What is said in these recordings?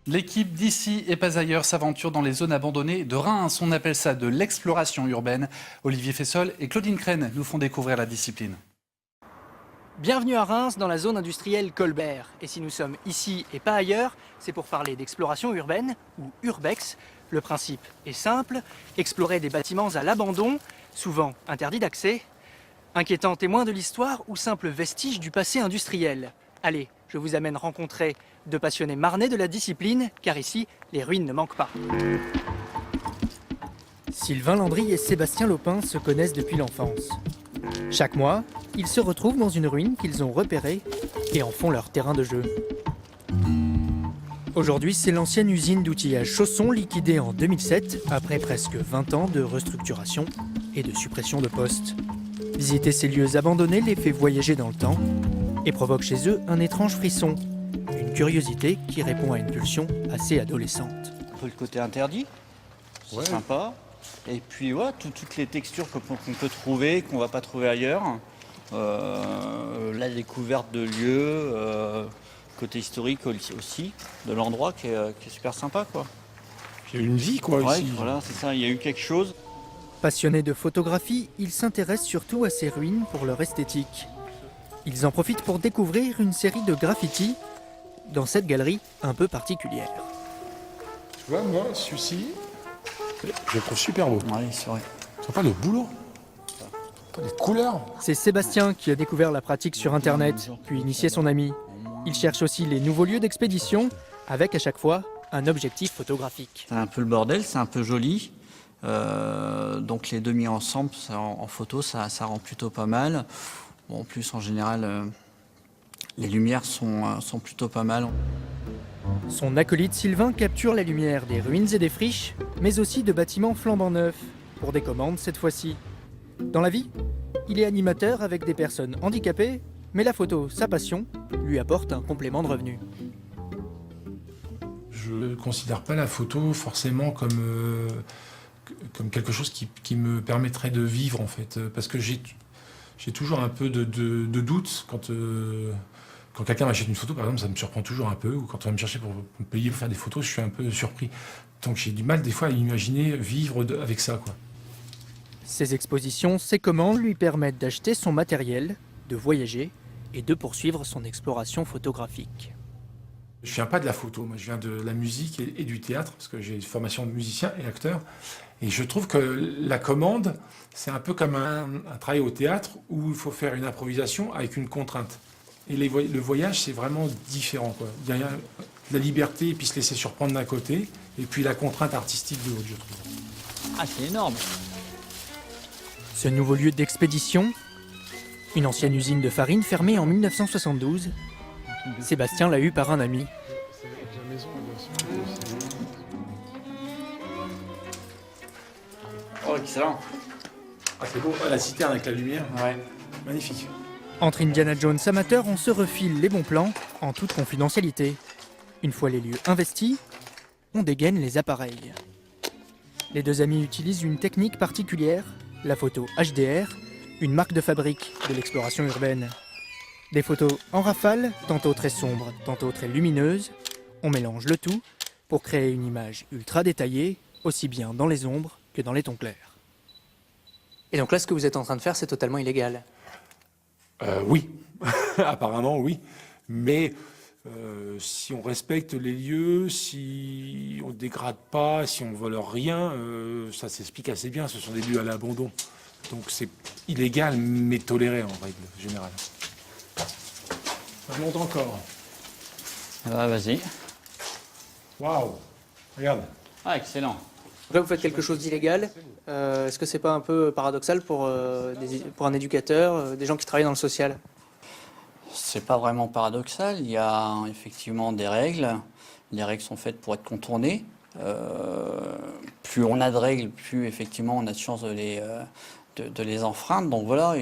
L'équipe d'ici et pas ailleurs s'aventure dans les zones abandonnées de Reims. On appelle ça de l'exploration urbaine. Olivier Fessol et Claudine Crène nous font découvrir la discipline. Bienvenue à Reims dans la zone industrielle Colbert. Et si nous sommes ici et pas ailleurs, c'est pour parler d'exploration urbaine ou urbex. Le principe est simple, explorer des bâtiments à l'abandon, souvent interdits d'accès, inquiétants témoins de l'histoire ou simples vestiges du passé industriel. Allez, je vous amène rencontrer de passionnés marnais de la discipline, car ici, les ruines ne manquent pas. Sylvain Landry et Sébastien Lopin se connaissent depuis l'enfance. Chaque mois, ils se retrouvent dans une ruine qu'ils ont repérée et en font leur terrain de jeu. Aujourd'hui, c'est l'ancienne usine d'outillage Chausson liquidée en 2007 après presque 20 ans de restructuration et de suppression de postes. Visiter ces lieux abandonnés les fait voyager dans le temps et provoque chez eux un étrange frisson, une curiosité qui répond à une pulsion assez adolescente. Un peu le côté interdit, c'est sympa. Et puis ouais, toutes les textures qu'on peut trouver, qu'on ne va pas trouver ailleurs. La découverte de lieux, côté historique aussi, de l'endroit qui est super sympa, quoi. Il y a eu une vie, quoi, Ouais, ici. voilà, c'est ça, il y a eu quelque chose. Passionnés de photographie, ils s'intéressent surtout à ces ruines pour leur esthétique. Ils en profitent pour découvrir une série de graffitis dans cette galerie un peu particulière. Tu vois, moi, celui-ci, je le trouve super beau. Ouais, c'est vrai. Tu vois pas le boulot? Pas les couleurs? C'est Sébastien qui a découvert la pratique sur Internet, puis initié son ami. Il cherche aussi les nouveaux lieux d'expédition, avec à chaque fois un objectif photographique. C'est un peu le bordel, c'est un peu joli. Donc les deux mis ensemble en photo, ça rend plutôt pas mal. Bon, en plus, en général, les lumières sont plutôt pas mal. Son acolyte Sylvain capture la lumière des ruines et des friches, mais aussi de bâtiments flambant neufs, pour des commandes cette fois-ci. Dans la vie, il est animateur avec des personnes handicapées, mais la photo, sa passion, lui apporte un complément de revenu. Je ne considère pas la photo forcément comme quelque chose qui me permettrait de vivre, en fait. Parce que j'ai toujours un peu de doute quand quelqu'un m'achète une photo, par exemple, ça me surprend toujours un peu. Ou quand on va me chercher pour me payer pour faire des photos, je suis un peu surpris. Donc j'ai du mal des fois à imaginer vivre avec ça, quoi. Ces expositions, ces commandes lui permettent d'acheter son matériel, de voyager et de poursuivre son exploration photographique. Je viens pas de la photo, moi je viens de la musique et du théâtre, parce que j'ai une formation de musicien et acteur. Et je trouve que la commande, c'est un peu comme un travail au théâtre où il faut faire une improvisation avec une contrainte. Et le voyage, c'est vraiment différent, quoi. Il y a la liberté et puis se laisser surprendre d'un côté, et puis la contrainte artistique de l'autre, je trouve. Ah, c'est énorme. Ce nouveau lieu d'expédition, une ancienne usine de farine fermée en 1972, Sébastien l'a eu par un ami. Oh, excellent. Ah, c'est beau, la citerne avec la lumière, Ouais. magnifique. Entre Indiana Jones amateurs, on se refile les bons plans en toute confidentialité. Une fois les lieux investis, on dégaine les appareils. Les deux amis utilisent une technique particulière, la photo HDR, une marque de fabrique de l'exploration urbaine. Des photos en rafale, tantôt très sombres, tantôt très lumineuses. On mélange le tout pour créer une image ultra détaillée, aussi bien dans les ombres que dans les tons clairs. Et donc là, ce que vous êtes en train de faire, c'est totalement illégal. Oui, apparemment oui. Mais si on respecte les lieux, si on ne dégrade pas, si on ne vole rien, ça s'explique assez bien. Ce sont des lieux à l'abandon. Donc c'est illégal, mais toléré en règle générale. Ça monte encore. Ah, vas-y. Waouh! Regarde. Ah, excellent. Là, vous faites quelque chose d'illégal. Est-ce que c'est pas un peu paradoxal pour un éducateur, des gens qui travaillent dans le social? C'est pas vraiment paradoxal. Il y a effectivement des règles. Les règles sont faites pour être contournées. Plus on a de règles, plus effectivement on a de chances de les enfreindre. Donc voilà,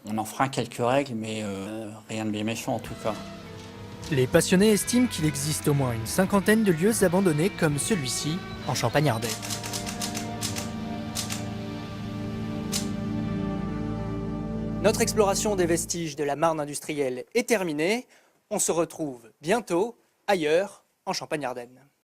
on enfreint quelques règles, mais rien de bien méchant en tout cas. Les passionnés estiment qu'il existe au moins une cinquantaine de lieux abandonnés comme celui-ci, en Champagne-Ardenne. Notre exploration des vestiges de la Marne industrielle est terminée. On se retrouve bientôt, ailleurs, en Champagne-Ardenne.